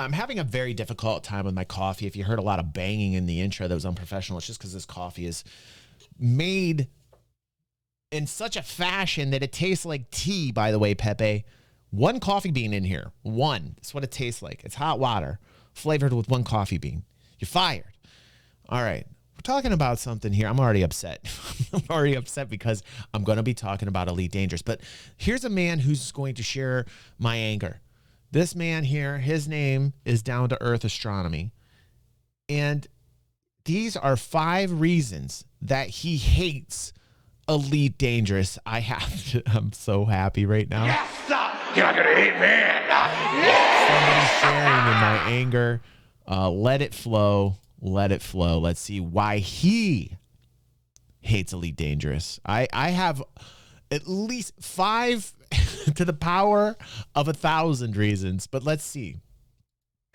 I'm having a very difficult time with my coffee. If you heard a lot of banging in the intro that was unprofessional, it's just because this coffee is made in such a fashion that it tastes like tea, by the way, Pepe. One coffee bean in here. One. That's what it tastes like. It's hot water flavored with one coffee bean. You're fired. All right. We're talking about something here. I'm already upset. I'm already upset because I'm going to be talking about Elite Dangerous. But here's a man who's going to share my anger. This man here, his name is Down to Earth Astronomy. And these are 5 reasons that he hates Elite Dangerous. I'm so happy right now. Yes, you're not gonna hate me. Somebody's sharing in my anger. Let it flow. Let it flow. Let's see why he hates Elite Dangerous. I have at least 5 to the power of 1,000 reasons, but let's see.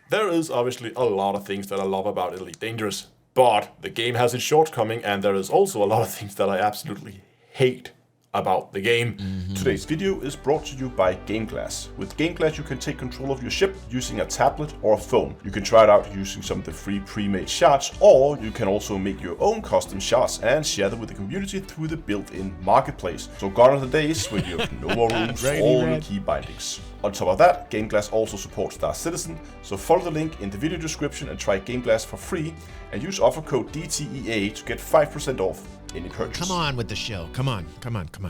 There is obviously a lot of things that I love about Elite Dangerous, but the game has its shortcoming, and there is also a lot of things that I absolutely hate about the game. Today's video is brought to you by GameGlass. With GameGlass you can take control of your ship using a tablet or a phone. You can try it out using some of the free pre-made shots, or you can also make your own custom shots and share them with the community through the built-in marketplace. So gone are the days when you have no more room for all your key bindings. On top of that, GameGlass also supports Star Citizen, so follow the link in the video description and try GameGlass for free, and use offer code DTEA to get 5% off any purchase. Come on with the show. Come on.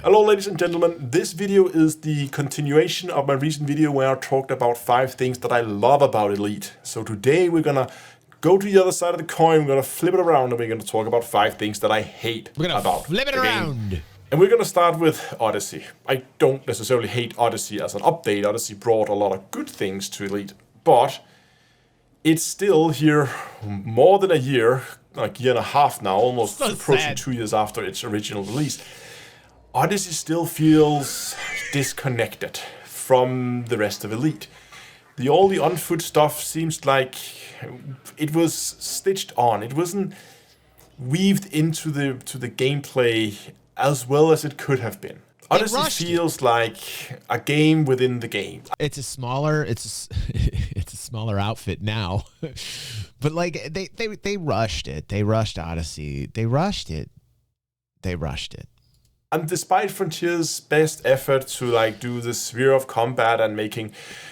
Hello ladies and gentlemen, this video is the continuation of my recent video where I talked about 5 things that I love about Elite. So today we're gonna go to the other side of the coin, we're gonna flip it around, and we're gonna talk about 5 things that I hate about flip it the around. game. And we're gonna start with Odyssey. I don't necessarily hate Odyssey as an update. Odyssey brought a lot of good things to Elite, but it's still here more than a year, like a year and a half now, almost approaching 2 years after its original release. Odyssey still feels disconnected from the rest of Elite. All the on-foot stuff seems like it was stitched on. It wasn't weaved into the gameplay as well as it could have been. Odyssey feels like a game within the game. It's a smaller outfit now, but like they rushed it. They rushed Odyssey. They rushed it. And despite Frontier's best effort to like do the sphere of combat and making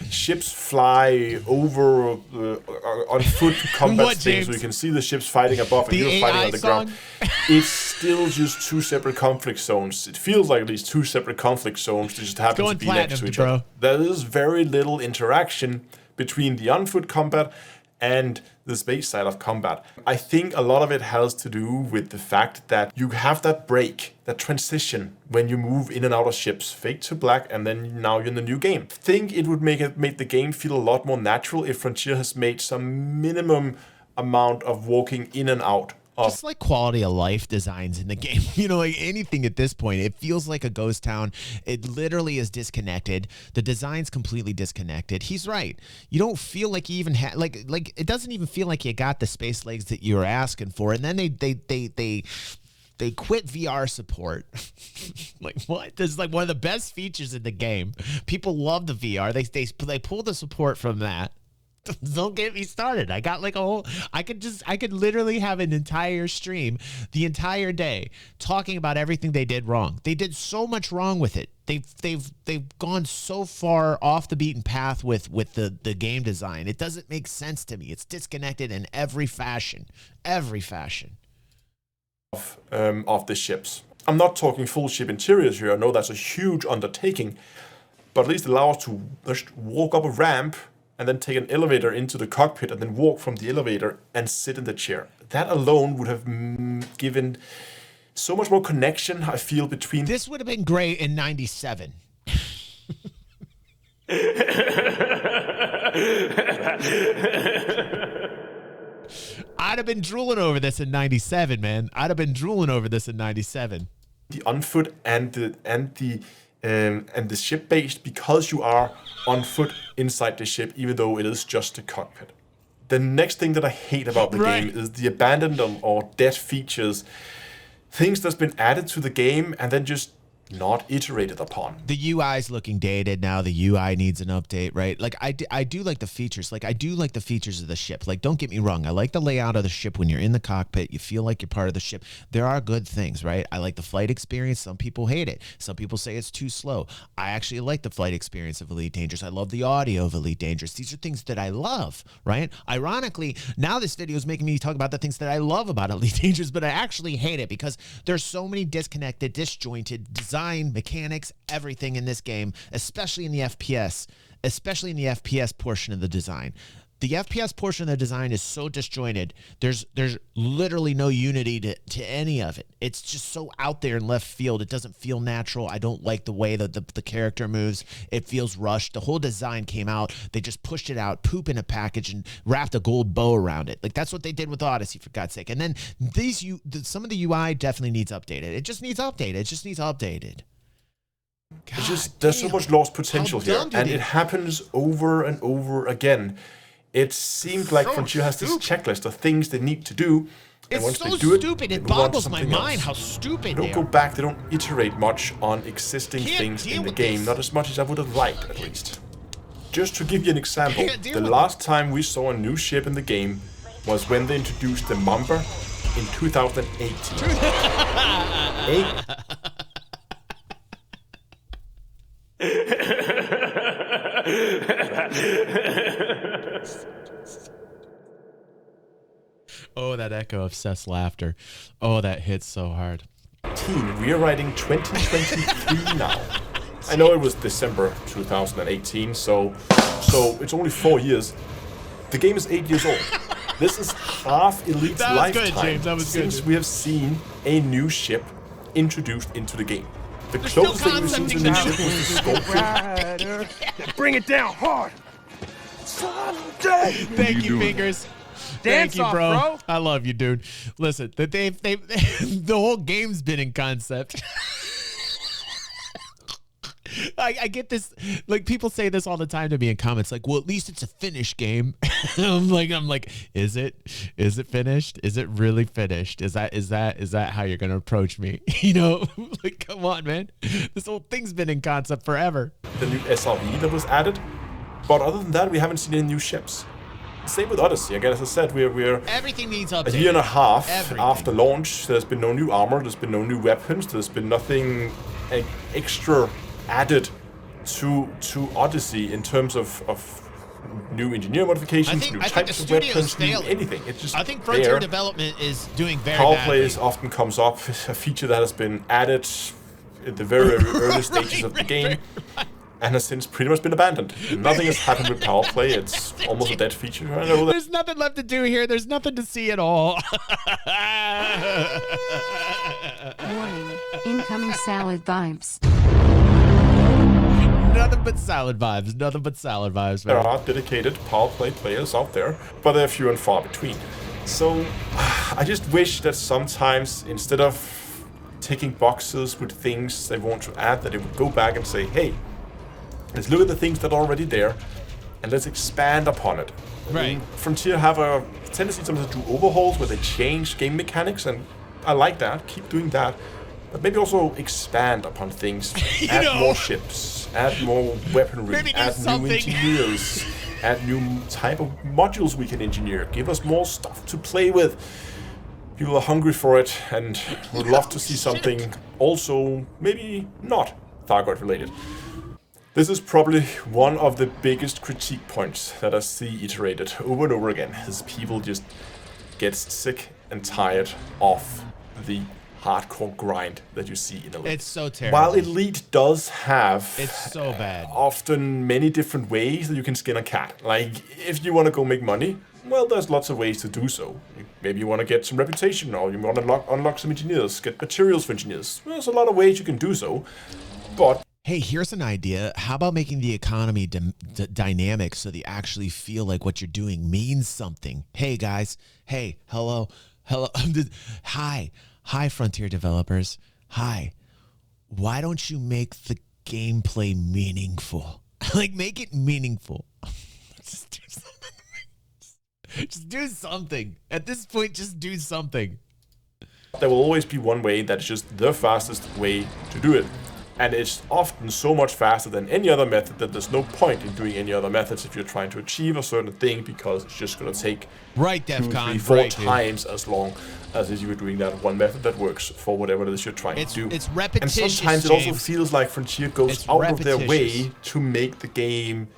ships fly over on foot combat things, so you can see the ships fighting above and you're fighting on the ground, it's still just 2 separate conflict zones. It feels like at least 2 separate conflict zones that just happen to be next to each other. There is very little interaction between the on-foot combat and the space side of combat. I think a lot of it has to do with the fact that you have that break, that transition when you move in and out of ships, fade to black, and then now you're in the new game. I think it would make the game feel a lot more natural if Frontier has made some minimum amount of walking in and out. Just like quality of life designs in the game, like anything at this point, it feels like a ghost town. It literally is disconnected. The design's completely disconnected. He's right. You don't feel like you even had like it doesn't even feel like you got the space legs that you were asking for. And then they quit VR support. Like what? This is like one of the best features in the game. People love the VR. They pulled the support from that. Don't get me started. I got like I could literally have an entire stream the entire day talking about everything they did wrong. They did so much wrong with it. They've gone so far off the beaten path with the game design. It doesn't make sense to me. It's disconnected in every fashion. Of the ships. I'm not talking full ship interiors here. I know that's a huge undertaking, but at least allow us to just walk up a ramp and then take an elevator into the cockpit and then walk from the elevator and sit in the chair. That alone would have given so much more connection, I feel, between... This would have been great in 97. I'd have been drooling over this in 97, man. The on foot and the ship based, because you are on foot inside the ship, even though it is just a cockpit. The next thing that I hate about the game is the abandoned or dead features, things that's been added to the game and then just not iterated upon. The UI is looking dated now. The UI needs an update, right? Like I do like the features. Like I do like the features of the ship. Like don't get me wrong. I like the layout of the ship when you're in the cockpit. You feel like you're part of the ship. There are good things, right? I like the flight experience. Some people hate it. Some people say it's too slow. I actually like the flight experience of Elite Dangerous. I love the audio of Elite Dangerous. These are things that I love, right? Ironically, now this video is making me talk about the things that I love about Elite Dangerous, but I actually hate it because there's so many disconnected, disjointed design, mechanics, everything in this game, especially in the FPS portion of the design. The FPS portion of the design is so disjointed. There's literally no unity to any of it. It's just so out there in left field. It doesn't feel natural. I don't like the way that the character moves. It feels rushed. The whole design came out. They just pushed it out, poop in a package, and wrapped a gold bow around it. Like that's what they did with Odyssey, for God's sake. And then some of the UI definitely needs updated. It just needs updated. It just needs updated. God, there's so much lost potential here, and it happens over and over again. It seemed like Frontier has this checklist of things they need to do. And once they do stupid. It boggles my mind how stupid they don't go back. They don't iterate much on existing things in the game. Not as much as I would have liked, at least. Just to give you an example, the last time we saw a new ship in the game was when they introduced the Mamba in 2018. Oh, that echo of Seth's laughter. Oh, that hits so hard. We are writing 2023 now. I know it was December 2018, so it's only 4 years. The game is 8 years old. This is half Elite's lifetime good, James. That was since we have seen a new ship introduced into the game. The There's closest no thing we've seen to a new ship was the Scorpion. Bring it down hard. Someday. Thank you, Fingers. Thank you, bro. I love you, dude. Listen, the whole game's been in concept. I get this, like people say this all the time to me in comments, like, well, at least it's a finished game. I'm like, is it finished? Is it really finished? Is that how you're gonna approach me? You know, like, come on, man. This whole thing's been in concept forever. The new SRV that was added, but other than that, we haven't seen any new ships. Same with Odyssey. Again, as I said, we're everything needs updated. A year and a half after launch. There's been no new armor. There's been no new weapons. There's been nothing extra added to Odyssey in terms of new engineer modifications, new types of weapons, new anything. It's just I think Frontier development is doing very badly. Power plays often comes up, a feature that has been added in the very early stages of the game. And has since pretty much been abandoned. Nothing has happened with power play. It's almost a dead feature. I know that. There's nothing left to do here. There's nothing to see at all. Warning. Incoming salad vibes. Nothing but salad vibes. Nothing but salad vibes, man. There are dedicated power play players out there, but they're few and far between. So I just wish that sometimes, instead of ticking boxes with things they want to add, that they would go back and say, hey, let's look at the things that are already there, and let's expand upon it. Right. Frontier have a tendency sometimes to do overhauls where they change game mechanics, and I like that. Keep doing that. But maybe also expand upon things. Add more ships, add more weaponry, add new engineers, add new type of modules we can engineer. Give us more stuff to play with. People are hungry for it, and would love to see something also maybe not Thargoid related. This is probably one of the biggest critique points that I see iterated over and over again, is people just get sick and tired of the hardcore grind that you see in Elite. It's so terrible. While Elite does have it's so bad. Often many different ways that you can skin a cat. Like, if you want to go make money, well, there's lots of ways to do so. Maybe you want to get some reputation, or you want to unlock some engineers, get materials for engineers. Well, there's a lot of ways you can do so, but hey, here's an idea. How about making the economy dynamic so that you actually feel like what you're doing means something? Hey, guys. Hey, hello. Hi, Frontier developers. Hi. Why don't you make the gameplay meaningful? Like, make it meaningful. Just do something. Just do something. At this point, just do something. There will always be one way that's just the fastest way to do it. And it's often so much faster than any other method that there's no point in doing any other methods if you're trying to achieve a certain thing, because it's just going to take right, 2, DEFCON, 3, 4 right, times as long as if you were doing that one method that works for whatever it is you're trying to do. It's repetitious, and sometimes it also feels like Frontier goes out of their way to make the game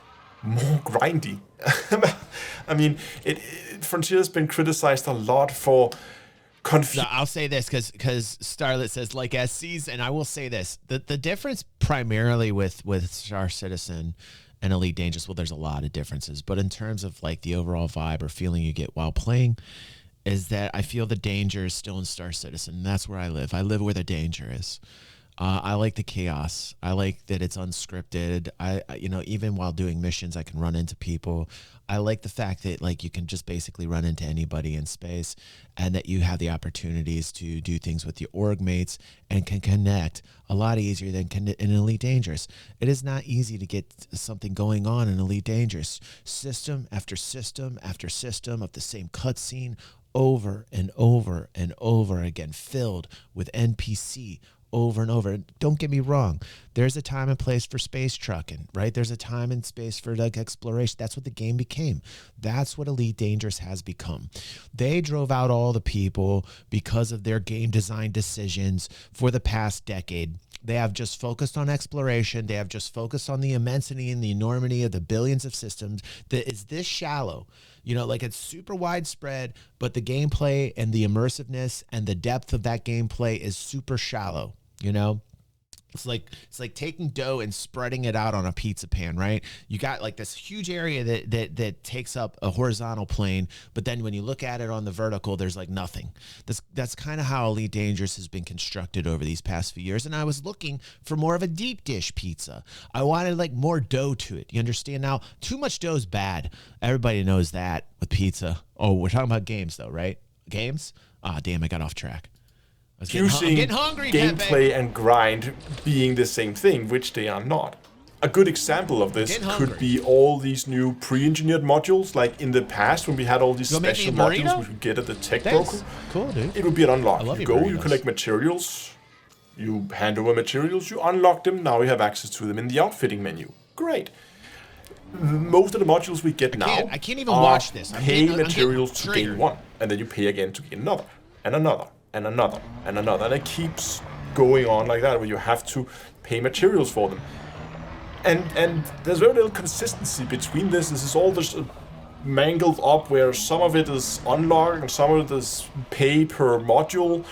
more grindy. I mean, Frontier has been criticized a lot for no, I'll say this because Starlet says like SCs, and I will say this: the difference primarily with Star Citizen and Elite Dangerous, well, there's a lot of differences, but in terms of like the overall vibe or feeling you get while playing, is that I feel the danger is still in Star Citizen. And that's where I live. I live where the danger is. I like the chaos. I like that it's unscripted. I even while doing missions, I can run into people. I like the fact that like you can just basically run into anybody in space, and that you have the opportunities to do things with your org mates and can connect a lot easier than in Elite Dangerous. It is not easy to get something going on in Elite Dangerous. System after system after system of the same cutscene over and over and over again, filled with NPC over and over. Don't get me wrong. There's a time and place for space trucking, right? There's a time and space for like exploration. That's what the game became. That's what Elite Dangerous has become. They drove out all the people because of their game design decisions for the past decade. They have just focused on exploration. They have just focused on the immensity and the enormity of the billions of systems that is this shallow. You know, like it's super widespread, but the gameplay and the immersiveness and the depth of that gameplay is super shallow. You know, it's like taking dough and spreading it out on a pizza pan, right? You got like this huge area that takes up a horizontal plane, but then when you look at it on the vertical, there's like nothing. That's kind of how Elite Dangerous has been constructed over these past few years. And I was looking for more of a deep dish pizza. I wanted like more dough to it. You understand now? Too much dough is bad. Everybody knows that with pizza. Oh, we're talking about games though, right? Games? Ah, damn, I got off track. Using gameplay and grind being the same thing, which they are not. A good example of this could be all these new pre-engineered modules. Like in the past, when we had all these special modules we could get at the tech broker. Cool, dude. It would be an unlock. You go, you collect materials, you hand over materials, you unlock them. Now you have access to them in the outfitting menu. Great. Most of the modules we get I can't even watch this. Pay materials to gain one, and then you pay again to gain another, and another. And another, and another, and it keeps going on like that, where you have to pay materials for them. And there's very little consistency between this. This is all just mangled up, where some of it is unlocked and some of it is pay per module,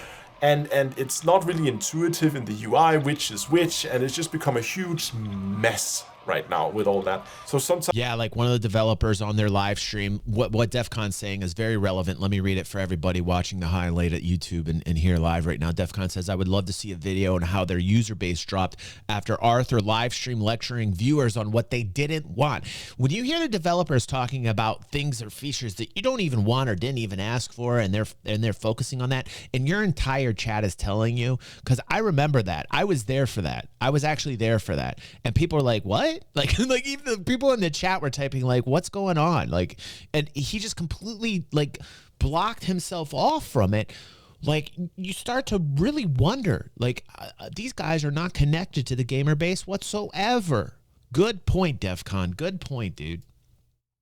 and it's not really intuitive in the UI, which is which, and it's just become a huge mess right now with all that. So sometimes, yeah, like one of the developers on their live stream, what DEFCON's saying is very relevant. Let me read it for everybody watching the highlight at YouTube and here live right now. DEFCON says, I would love to see a video on how their user base dropped after Arthur live stream lecturing viewers on what they didn't want. When you hear the developers talking about things or features that you don't even want or didn't even ask for, and they're focusing on that, and your entire chat is telling you, because I remember that. I was there for that. I was actually there for that. And people are like, what? Like even the people in the chat were typing like, what's going on? Like, and he just completely like blocked himself off from it. Like you start to really wonder, like these guys are not connected to the gamer base whatsoever. Good point, DEFCON. Good point, dude.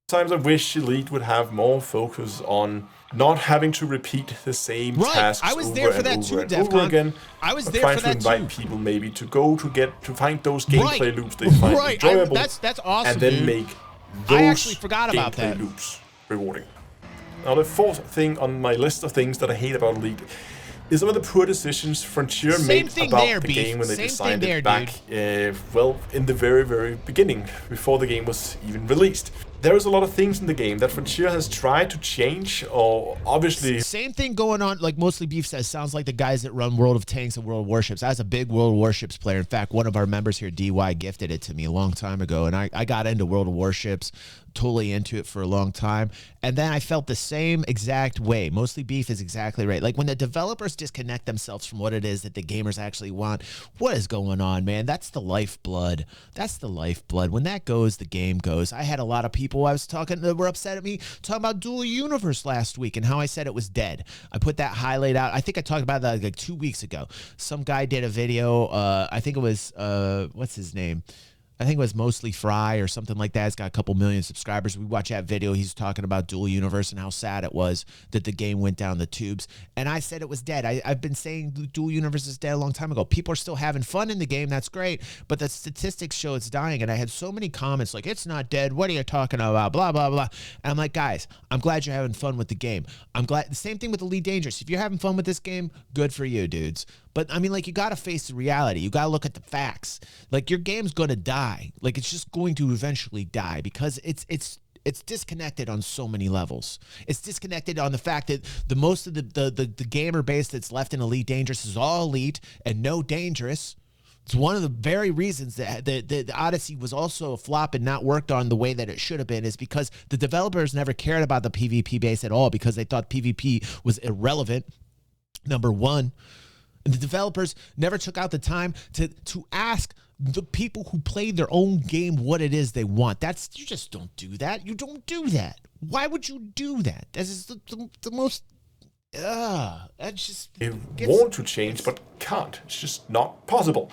Sometimes I wish Elite would have more focus on not having to repeat the same tasks I was there for that too, over again. I was there for that too. Trying to invite people maybe to go to find those gameplay loops they find enjoyable. That's awesome, and then dude. Make those I actually forgot about that. loops rewarding. Now the fourth thing on my list of things that I hate about Elite is some of the poor decisions Frontier made about the game when they designed it back, well, in the very, very beginning, before the game was even released. There is a lot of things in the game that Frontier has tried to change, or obviously... Same thing going on, like Mostly Beef says, sounds like the guys that run World of Tanks and World of Warships. I was a big World of Warships player. In fact, one of our members here, DY, gifted it to me a long time ago, and I got into World of Warships, totally into it for a long time, and then I felt the same exact way. Mostly Beef is exactly right. Like when the developers disconnect themselves from what it is that the gamers actually want, what is going on, man? That's the lifeblood. That's the lifeblood. When that goes, the game goes. I had a lot of people people I was talking that were upset at me talking about Dual Universe last week and how I said it was dead. I put that highlight out. I think I talked about that like 2 weeks ago. Some guy did a video. I think it was, what's his name? I think it was Mostly Fry or something like that. He's got a couple million subscribers. We watched that video. He's talking about Dual Universe and how sad it was that the game went down the tubes. And I said it was dead. I've been saying Dual Universe is dead a long time ago. People are still having fun in the game. That's great. But the statistics show it's dying. And I had so many comments like, it's not dead. What are you talking about? Blah, blah, blah. And I'm like, guys, I'm glad you're having fun with the game. I'm glad. The same thing with Elite Dangerous. If you're having fun with this game, good for you, dudes. But I mean, like, you got to face the reality. You got to look at the facts. Like, your game's going to die. Like, it's just going to eventually die because it's disconnected on so many levels. It's disconnected on the fact that the most of the gamer base that's left in Elite Dangerous is all elite and no dangerous. It's one of the very reasons that the Odyssey was also a flop and not worked on the way that it should have been is because the developers never cared about the PvP base at all because they thought PvP was irrelevant, number one. And the developers never took out the time to ask the people who played their own game what it is they want. You just don't do that. You don't do that. Why would you do that? This is the most. That's just. It want to change, but can't. It's just not possible.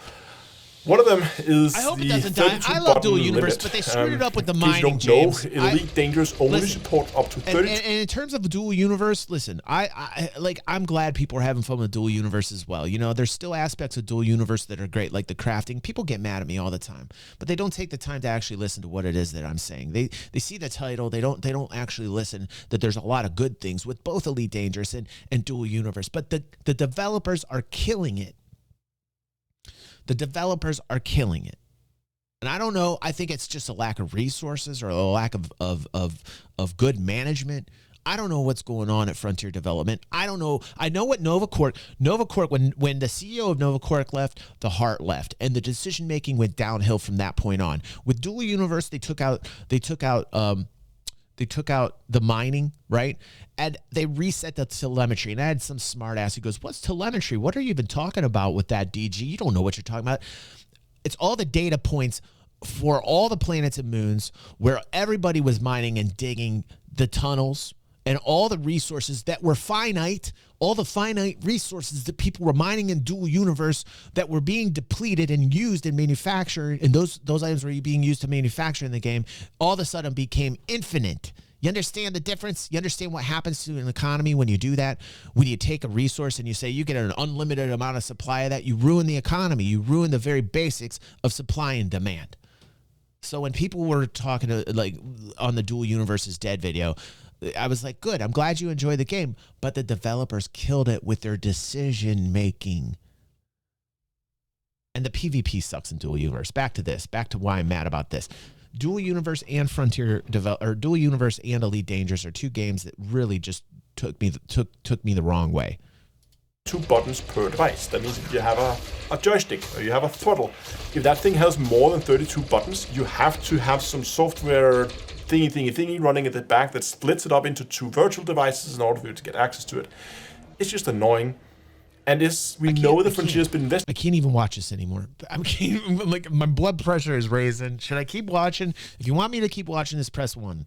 One of them is I hope the it doesn't die. I love Dual Universe, but they screwed it up with the mining, James. Elite Dangerous only supports up to 30. And in terms of Dual Universe, listen, I'm glad people are having fun with Dual Universe as well. You know, there's still aspects of Dual Universe that are great, like the crafting. People get mad at me all the time, but they don't take the time to actually listen to what it is that I'm saying. They see the title, they don't actually listen that there's a lot of good things with both Elite Dangerous and Dual Universe. But the developers are killing it. The developers are killing it. And I don't know. I think it's just a lack of resources or a lack of good management. I don't know what's going on at Frontier Development. I don't know. I know what Nova Corp, when the CEO of Nova Corp left, the heart left. And the decision making went downhill from that point on. With Dual Universe, they took out the mining, right? And they reset the telemetry. And I had some smart ass who goes, what's telemetry? What are you even talking about with that, DG? You don't know what you're talking about. It's all the data points for all the planets and moons where everybody was mining and digging the tunnels and all the resources that were finite, all the finite resources that people were mining in Dual Universe that were being depleted and used in manufacture, and those items were being used to manufacture in the game, all of a sudden became infinite. You understand the difference? You understand what happens to an economy when you do that? When you take a resource and you say you get an unlimited amount of supply of that, you ruin the economy. You ruin the very basics of supply and demand. So when people were talking to, like, on the Dual Universe is Dead video, I was like, good, I'm glad you enjoy the game, but the developers killed it with their decision making. And the PvP sucks in Dual Universe. Back to why I'm mad about this. Dual Universe and Dual Universe and Elite Dangerous are two games that really just took me the wrong way. 2 buttons per device. That means if you have a joystick or you have a throttle, if that thing has more than 32 buttons, you have to have some software thingy running at the back that splits it up into 2 virtual devices in order for you to get access to it. It's just annoying. And we know the Frontier's been invested. I can't even watch this anymore. Like, my blood pressure is raising. Should I keep watching? If you want me to keep watching this, press 1.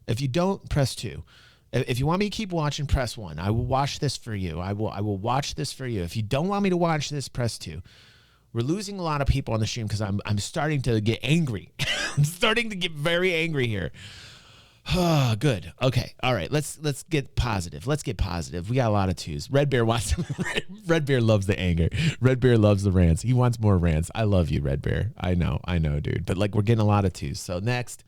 If you don't, press 2. If you want me to keep watching, press 1. I will watch this for you. I will watch this for you. If you don't want me to watch this, press 2. We're losing a lot of people on the stream because I'm starting to get angry. I'm starting to get very angry here. Good. Okay. All right. Let's get positive. Let's get positive. We got a lot of 2s. Red Bear wants Red Bear loves the anger. Red Bear loves the rants. He wants more rants. I love you, Red Bear. I know, dude. But like, we're getting a lot of 2s. So next.